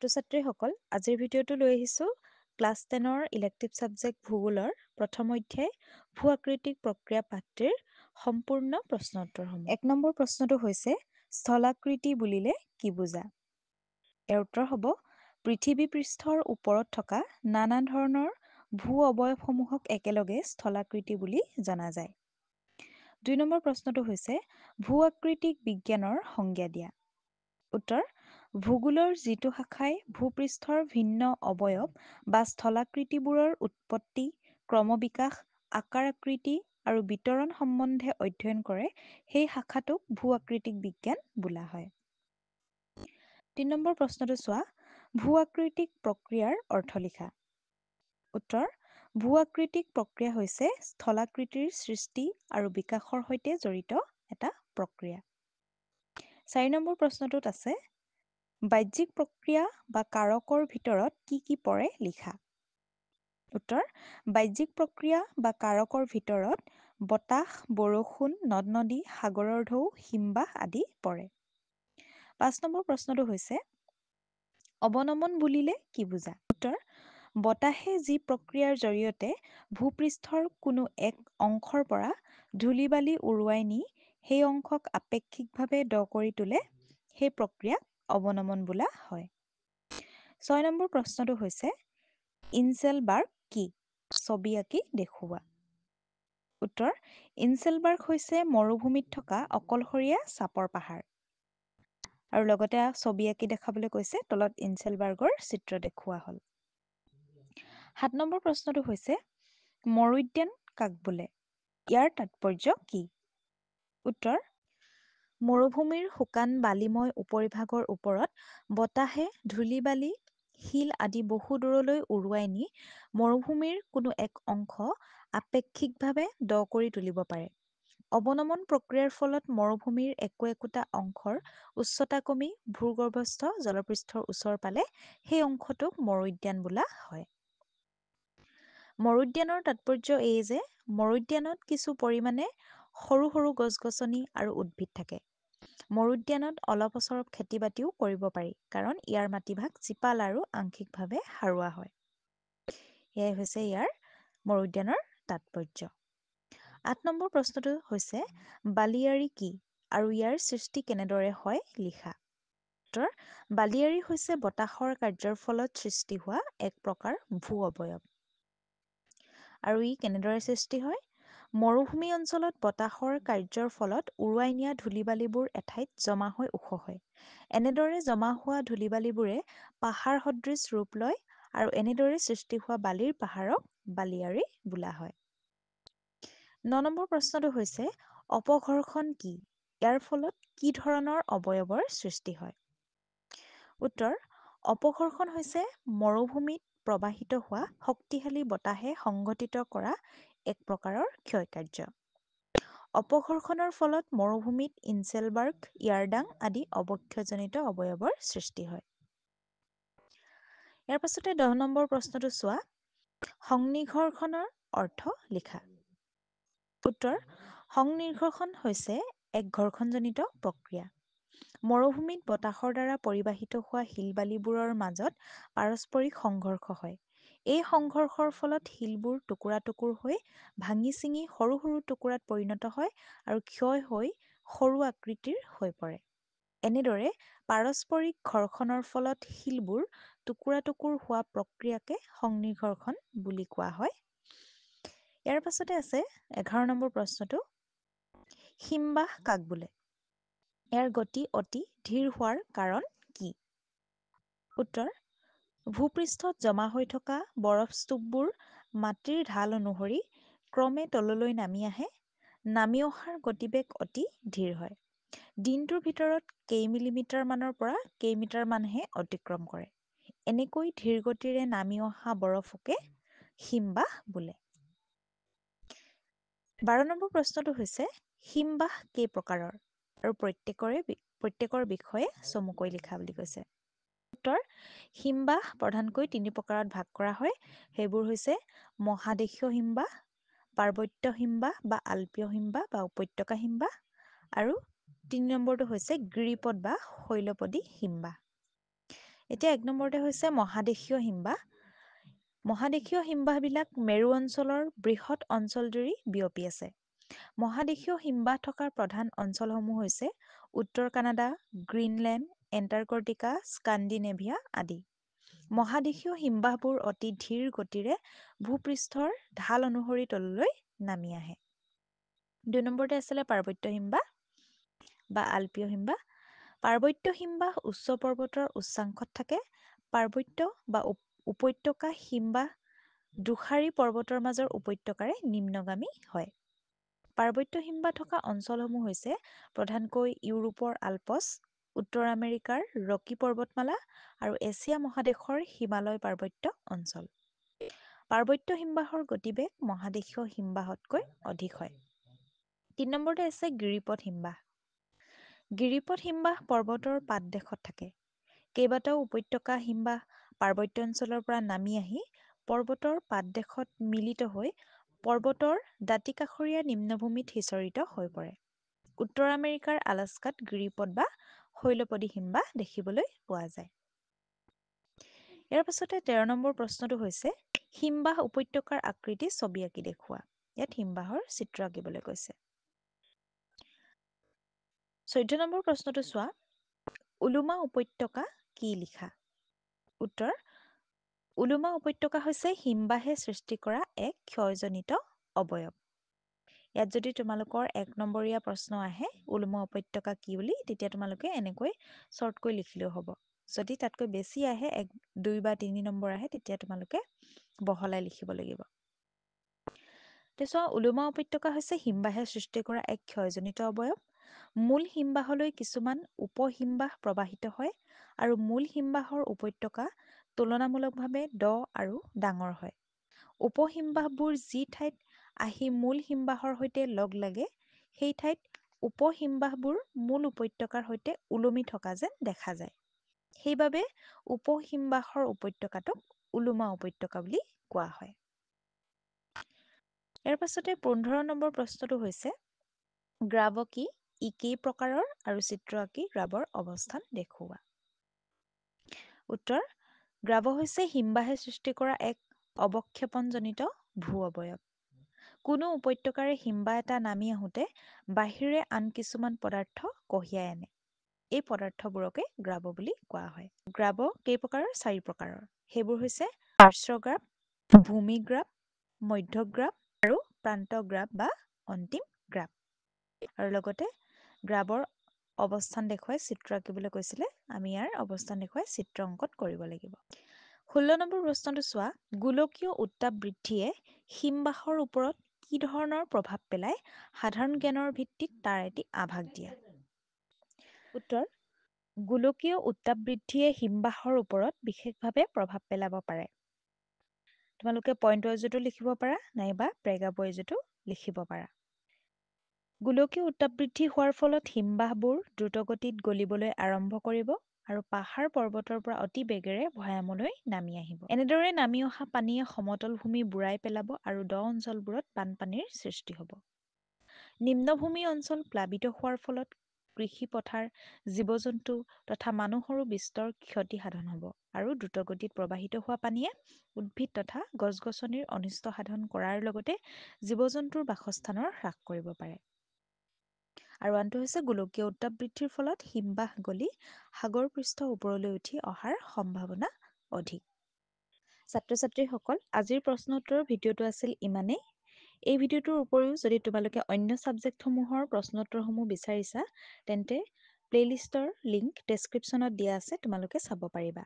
ছাত্ৰ-ছাত্ৰীসকল আজিৰ ভিডিঅ'টো লৈ আহিছোঁ ক্লাছ 10ৰ ইলেক্টিভ ছাবজেক্ট ভূগোলৰ প্ৰথম অধ্যায় ভূ-আকৃতিক প্ৰক্ৰিয়া পাঠটিৰ সম্পূৰ্ণ প্ৰশ্ন উত্তৰসমূহ। 1 নম্বৰ প্ৰশ্নটো হৈছে স্থলাকৃতি বুলিলে কি বুজা? ইয়াৰ উত্তৰ হ'ব পৃথিৱী পৃষ্ঠৰ ওপৰত থকা নানা ধৰণৰ ভূ অৱয়ৱসমূহক একেলগে স্থলাকৃতি বুলি জনা যায়। 2 নম্বৰ প্ৰশ্নটো হৈছে ভূ-আকৃতিক বিজ্ঞানৰ সংজ্ঞা দিয়া। উত্তৰ ভূগোলৰ যিটো শাখাই ভূপৃষ্ঠৰ ভিন্ন অৱয়ব বা স্থলাকৃতিবোৰৰ উৎপত্তি, ক্ৰমবিকাশ, আকাৰ-আকৃতি আৰু বিতৰণ সম্বন্ধে অধ্যয়ন কৰে সেই শাখাটোক ভূ-আকৃতিক বিজ্ঞান বোলা হয়। 3 নম্বৰ প্ৰশ্নটো চোৱা ভূ-আকৃতিক প্ৰক্ৰিয়াৰ অৰ্থ লিখা। উত্তৰ ভূ-আকৃতিক প্ৰক্ৰিয়া হৈছে স্থলাকৃতিৰ সৃষ্টি আৰু বিকাশৰ সৈতে জড়িত এটা প্ৰক্ৰিয়া। 4 নম্বৰ প্ৰশ্নটোত আছে বাহ্যিক প্ৰক্ৰিয়া বা কাৰকৰ ভিতৰত কি কি পৰে লিখা। উত্তৰ বাহ্যিক প্ৰক্ৰিয়া বা কাৰকৰ ভিতৰত বতাহ, বৰষুণ, নদ-নদী, সাগৰৰ ঢৌ, হিমবাহ আদি পৰে। 5 নম্বৰ প্ৰশ্নটো হৈছে অৱনমন বুলিলে কি বুজা? উত্তৰ বতাহে যি প্ৰক্ৰিয়াৰ জৰিয়তে ভূপৃষ্ঠৰ কোনো এক অংশৰ পৰা ধূলি-বালি উৰুৱাই নি সেই অংশক আপেক্ষিকভাৱে দ কৰি তোলে সেই প্ৰক্ৰিয়াক অৱনমন বোলা হয়। 6 নম্বৰ প্ৰশ্নটো হৈছে ইনচেলবাৰ্গ কি? ছবি আঁকি দেখুওৱা। উত্তৰ ইনচেলবাৰ্গ হৈছে মৰুভূমিত থকা অকলশৰীয়া চাপৰ পাহাৰ। আৰু লগতে ছবি আঁকি দেখাবলৈ কৈছে তলত ইনচেলবাৰ্গৰ চিত্ৰ দেখুওৱা হ'ল। 7 নম্বৰ প্ৰশ্নটো হৈছে মৰুদ্যান কাক বোলে? ইয়াৰ তাৎপৰ্য কি? উত্তৰ মৰুভূমিৰ শুকান বালিময় উপৰিভাগৰ ওপৰত বতাহে ধূলি-বালি, শিল আদি বহু দূৰলৈ উৰুৱাই নি মৰুভূমিৰ কোনো এক অংশ আপেক্ষিকভাৱে দ কৰি তুলিব পাৰে। অৱনমন প্ৰক্ৰিয়াৰ ফলত মৰুভূমিৰ একো-একোটা অংশৰ উচ্চতা কমি ভূগৰ্ভস্থ জলপৃষ্ঠৰ ওচৰ পালে সেই অংশটোক মৰুদ্যান বোলা হয়। মৰুদ্যানৰ তাৎপৰ্য এই যে মৰুদ্যানত কিছু পৰিমাণে সৰু সৰু গছ-গছনি আৰু উদ্ভিদ থাকে। মৰুদ্যানত অলপ-চলপ খেতি-বাতিও কৰিব পাৰি কাৰণ ইয়াৰ মাটিভাগ জীপাল আৰু আংশিকভাৱে সাৰুৱা হয়। এয়াই হৈছে ইয়াৰ মৰুদ্যানৰ তাৎপৰ্য। 8 নম্বৰ প্ৰশ্নটো হৈছে বালিয়াড়ী কি আৰু ইয়াৰ সৃষ্টি কেনেদৰে হয় লিখা। উত্তৰ বালিয়াড়ী হৈছে বতাহৰ কাৰ্যৰ ফলত সৃষ্টি হোৱা এক প্ৰকাৰ ভূ অৱয়ব। আৰু ই কেনেদৰে সৃষ্টি হয়? মৰুভূমি অঞ্চলত বতাহৰ কাৰ্যৰ ফলত উৰুৱাই নিয়া ধূলি-বালিবোৰ এঠাইত জমা হৈ ওখ হয়। এনেদৰে জমা হোৱা ধূলি-বালিবোৰে পাহাৰ সদৃশ ৰূপ লয় আৰু এনেদৰে সৃষ্টি হোৱা বালিৰ পাহাৰক বালিয়াড়ী বোলা হয়। 9 নম্বৰ প্ৰশ্নটো হৈছে অপঘৰ্ষণ কি? ইয়াৰ ফলত কি ধৰণৰ অৱয়ৱৰ সৃষ্টি হয়? উত্তৰ অপঘৰ্ষণ হৈছে মৰুভূমিত প্ৰবাহিত হোৱা শক্তিশালী বতাহে সংঘটিত কৰা এক প্ৰকাৰৰ ক্ষয়কাৰ্য। অপঘৰ্ষণৰ ফলত মৰুভূমিত ইনচেলবাৰ্গ, ইয়াৰডাং আদি অৱক্ষয়জনিত অৱয়ৱৰ সৃষ্টি হয়। ইয়াৰ পাছতে 10 নম্বৰ প্ৰশ্নটো চোৱা সংনিঘৰ্ষণৰ অৰ্থ লিখা। উত্তৰ সংনিঘৰ্ষণ হৈছে এক ঘৰ্ষণজনিত প্ৰক্ৰিয়া। মৰুভূমিত বতাহৰ দ্বাৰা পৰিবাহিত হোৱা শিল-বালিবোৰৰ মাজত পাৰস্পৰিক সংঘৰ্ষ হয়। এই সংঘৰ্ষৰ ফলত শিলবোৰ টুকুৰা-টুকুৰ হৈ ভাঙি-ছিঙি সৰু সৰু টুকুৰাত পৰিণত হয় আৰু ক্ষয় হৈ সৰু আকৃতিৰ হৈ পৰে। এনেদৰে পাৰস্পৰিক ঘৰ্ষণৰ ফলত শিলবোৰ টুকুৰা-টুকুৰ হোৱা প্ৰক্ৰিয়াকে সংনিঘৰ্ষণ বুলি কোৱা হয়। ইয়াৰ পাছতে আছে 11 নম্বৰ প্ৰশ্নটো হিমবাহ কাক বোলে? ইয়াৰ গতি অতি ধীৰ হোৱাৰ কাৰণ কি? উত্তৰ ভূপৃষ্ঠত জমা হৈ থকা বৰফস্তূপবোৰ মাটিৰ ঢাল অনুসৰি ক্ৰমে তললৈ নামি আহে। নামি অহাৰ গতিবেগ অতি ধীৰ হয়। দিনটোৰ ভিতৰত কেইমিলিমিটাৰ মানৰ পৰা কেইমিটাৰ মানহে অতিক্ৰম কৰে। এনেকৈ ধীৰ গতিৰে নামি অহা বৰফকে হিমবাহ বোলে। 12 নম্বৰ প্ৰশ্নটো হৈছে হিমবাহ কেই প্ৰকাৰৰ আৰু প্ৰত্যেকৰ বিষয়ে চমুকৈ লিখা বুলি কৈছে। উত্তৰ হিমবাহ প্ৰধানকৈ 3 প্ৰকাৰত ভাগ কৰা হয়। সেইবোৰ হৈছে মহাদেশীয় হিমবাহ, পাৰ্বত্য হিমবাহ বা আল্পীয় হিমবাহ বা উপত্যকা হিমবাহ আৰু 3 নম্বৰটো হৈছে গিৰিপথ বা শৈলপদী হিমবাহ। এতিয়া 1 নম্বৰতে হৈছে মহাদেশীয় হিমবাহ। মহাদেশীয় হিমবাহবিলাক মেৰু অঞ্চলৰ বৃহৎ অঞ্চলজুৰি বিয়পি আছে। মহাদেশীয় হিমবাহ থকা প্ৰধান অঞ্চলসমূহ হৈছে উত্তৰ কানাডা, গ্ৰীণলেণ্ড, এণ্টাৰ্কটিকা, স্কাণ্ডিনেভিয়া আদি। মহাদেশীয় হিমবাহবোৰ অতি ধীৰ গতিৰে ভূপৃষ্ঠৰ ঢাল অনুসৰি তললৈ নামি আহে। 2 নম্বৰতে আছিলে পাৰ্বত্য হিমবাহ বা আলপীয় হিমবাহ। পাৰ্বত্য হিমবাহ উচ্চ পৰ্বতৰ উচ্চাংশত থাকে। পাৰ্বত্য বা উপত্যকা হিমবাহ দুষাৰী পৰ্বতৰ মাজৰ উপত্যকাৰে নিম্নগামী হয়। পাৰ্বত্য হিমবাহ থকা অঞ্চলসমূহ হৈছে প্ৰধানকৈ ইউৰোপৰ আল্পছ, উত্তৰ আমেৰিকাৰ ৰকি পৰ্বতমালা আৰু এছিয়া মহাদেশৰ হিমালয় পাৰ্বত্য অঞ্চল। পাৰ্বত্য হিমবাহৰ গতিবেগ মহাদেশীয় হিমবাহতকৈ অধিক হয়। 3 নম্বৰতে আছে গিৰিপথ হিমবাহ। গিৰিপথ হিমবাহ পৰ্বতৰ পাদদেশত থাকে। কেইবাটাও উপত্যকা হিমবাহ পাৰ্বত্য অঞ্চলৰ পৰা নামি আহি পৰ্বতৰ পাদদেশত মিলিত হৈ পৰ্বতৰ দাঁতিকাষৰীয়া নিম্নভূমিত সিঁচৰিত হৈ পৰে। উত্তৰ আমেৰিকাৰ আলাস্কাত গিৰিপথ বা শৈলপদী হিমবাহ দেখিবলৈ পোৱা যায়। ইয়াৰ পাছতে 13 নম্বৰ প্ৰশ্নটো হৈছে হিমবাহ উপত্যকাৰ আকৃতি ছবি আঁকি দেখুওৱা। ইয়াত হিমবাহৰ চিত্ৰ আঁকিবলৈ কৈছে। 14 নম্বৰ প্ৰশ্নটো চোৱা, উলুমা উপত্যকা কি লিখা? উত্তৰ, উলুমা উপত্যকা হৈছে হিমবাহে সৃষ্টি কৰা এক ক্ষয়জনিত অৱয়ব। ইয়াত যদি তোমালোকৰ 1 নম্বৰীয়া প্ৰশ্ন আহে উলুমা উপত্যকা কি বুলি, তেতিয়া তোমালোকে এনেকৈ শ্বৰ্টকৈ লিখিলেও হ'ব। যদি তাতকৈ বেছি আহে 1, 2 বা 3 নম্বৰ আহে তেতিয়া তোমালোকে বহলাই লিখিব লাগিব। তাৰপিছত উলুমা উপত্যকা হৈছে হিমবাহে সৃষ্টি কৰা এক ক্ষয়জনিত অৱয়ব। মূল হিমবাহলৈ কিছুমান উপহিমবাহ প্ৰবাহিত হয় আৰু মূল হিমবাহৰ উপত্যকা তুলনামূলকভাৱে দ আৰু ডাঙৰ হয়। উপহিমবাহবোৰ যি ঠাইত আহি মূল হিমবাহৰ সৈতে লগ লাগে সেই ঠাইত উপহিমবাহবোৰ মূল উপত্যকাৰ সৈতে ওলমি থকা যেন দেখা যায়। সেইবাবে উপহিমবাহৰ উপত্যকাটোক উলুমা উপত্যকা বুলি কোৱা হয়। ইয়াৰ পাছতে 15 নম্বৰ প্ৰশ্নটো হৈছে গ্ৰাব কি? ই কেই প্ৰকাৰৰ আৰু চিত্ৰ আঁকি গ্ৰাবৰ অৱস্থান দেখুওৱা। উত্তৰ, গ্ৰাব হৈছে হিমবাহে সৃষ্টি কৰা এক অৱক্ষেপণজনিত ভূ অৱয়ব। কোনো উপত্যকাৰে হিমবাহ এটা নামি আহোঁতে বাহিৰে আন কিছুমান পদাৰ্থ কঢ়িয়াই আনে। এই পদাৰ্থবোৰকে গ্ৰাব বুলি কোৱা হয়। গ্ৰাব কেই প্ৰকাৰৰ? 4 প্ৰকাৰৰ। সেইবোৰ হৈছে পাৰ্শ্বগ্ৰাব, ভূমিগ্ৰাব, মধ্যগ্ৰাব আৰু প্ৰান্তগ্ৰাব বা অন্তিম গ্ৰাব। আৰু লগতে গ্ৰাবৰ অৱস্থান দেখুৱাই চিত্ৰ আঁকিবলৈ কৈছিলে। আমি ইয়াৰ অৱস্থান দেখুৱাই চিত্ৰ অংকন কৰিব লাগিব। 16 নম্বৰ প্ৰশ্নটো চোৱা, গোলকীয় উত্তাপ বৃদ্ধিয়ে হিমবাহৰ ওপৰত কি ধৰণৰ প্ৰভাৱ পেলায় সাধাৰণ জ্ঞানৰ ভিত্তিত তাৰ এটি আভাস দিয়া। উত্তৰ, গোলকীয় উত্তাপ বৃদ্ধিয়ে হিমবাহৰ ওপৰত বিশেষভাৱে প্ৰভাৱ পেলাব পাৰে। তোমালোকে পইণ্ট ৱাইজতো লিখিব পাৰা নাইবা প্ৰেগা ৱাইজতো লিখিব পাৰা। গোলকীয় উত্তাপ বৃদ্ধি হোৱাৰ ফলত হিমবাহবোৰ দ্ৰুতগতিত গলিবলৈ আৰম্ভ কৰিব আৰু পাহাৰ পৰ্বতৰ পৰা অতি বেগেৰে ভৈয়ামলৈ নামি আহিব। এনেদৰে নামি অহা পানীয়ে সমতল ভূমি বুৰাই পেলাব আৰু দ অঞ্চলবোৰত বানপানীৰ সৃষ্টি হ'ব। নিম্নভূমি অঞ্চল প্লাবিত হোৱাৰ ফলত কৃষি পথাৰ, জীৱ-জন্তু তথা মানুহৰো বিস্তৰ ক্ষতি সাধন হ'ব আৰু দ্ৰুতগতিত প্ৰবাহিত হোৱা পানীয়ে উদ্ভিদ তথা গছ-গছনিৰ অনিষ্ট সাধন কৰাৰ লগতে জীৱ-জন্তুৰ বাসস্থানৰ হ্ৰাস কৰিব পাৰে। আৰু আনটো হৈছে গোলকীয় উত্তাপ বৃদ্ধিৰ ফলত হিমবাহ গলি সাগৰ পৃষ্ঠ ওপৰলৈ উঠি অহাৰ সম্ভাৱনা অধিক। ছাত্ৰ-ছাত্ৰীসকল, আজিৰ প্ৰশ্ন উত্তৰৰ ভিডিঅ'টো আছিল ইমানেই। এই ভিডিঅ'টোৰ উপৰিও যদি তোমালোকে অন্য ছাবজেক্টসমূহৰ প্ৰশ্ন উত্তৰসমূহ বিচাৰিছা তেন্তে প্লেলিষ্টৰ লিংক ডেছক্ৰিপশ্যনত দিয়া আছে, তোমালোকে চাব পাৰিবা।